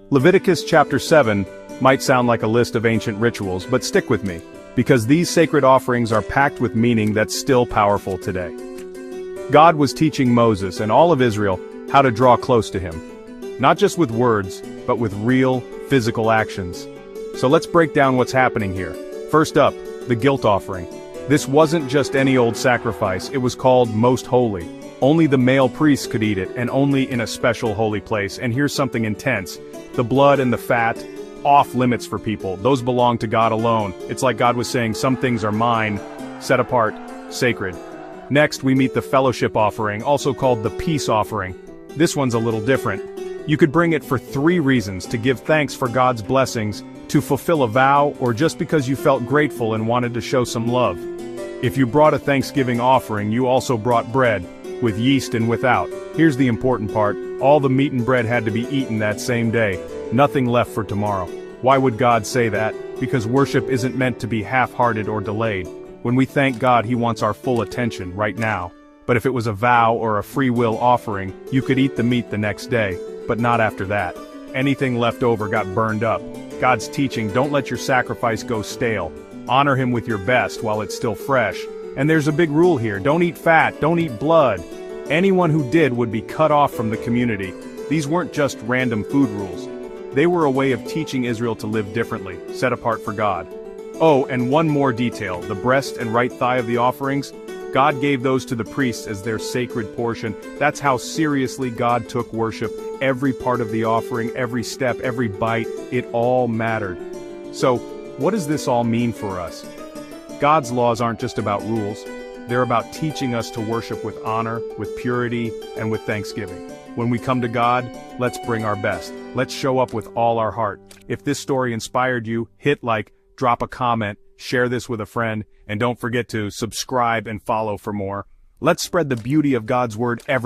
Leviticus chapter 7 might sound like a list of ancient rituals, but stick with me, because these sacred offerings are packed with meaning that's still powerful today. God was teaching Moses and all of Israel how to draw close to him. Not just with words, but with real, physical actions. So let's break down what's happening here. First up, the guilt offering. This wasn't just any old sacrifice, it was called most holy. Only the male priests could eat it, and only in a special holy place. And here's something intense. The blood and the fat, off limits for people. Those belong to God alone. It's like God was saying, some things are mine, set apart, sacred. Next, we meet the fellowship offering, also called the peace offering. This one's a little different. You could bring it for 3 reasons: to give thanks for God's blessings, to fulfill a vow, or just because you felt grateful and wanted to show some love. If you brought a Thanksgiving offering, you also brought bread, with yeast and without. Here's the important part: all the meat and bread had to be eaten that same day, nothing left for tomorrow. Why would God say that? Because worship isn't meant to be half-hearted or delayed. When we thank God, He wants our full attention right now. But if it was a vow or a free will offering, you could eat the meat the next day, but not after that. Anything left over got burned up. God's teaching: don't let your sacrifice go stale. Honor Him with your best while it's still fresh. And there's a big rule here: don't eat fat, don't eat blood. Anyone who did would be cut off from the community. These weren't just random food rules. They were a way of teaching Israel to live differently, set apart for God. Oh, and one more detail: the breast and right thigh of the offerings, God gave those to the priests as their sacred portion. That's how seriously God took worship. Every part of the offering, every step, every bite, it all mattered. So, what does this all mean for us? God's laws aren't just about rules. They're about teaching us to worship with honor, with purity, and with thanksgiving. When we come to God, let's bring our best. Let's show up with all our heart. If this story inspired you, hit like, drop a comment, share this with a friend, and don't forget to subscribe and follow for more. Let's spread the beauty of God's word everywhere.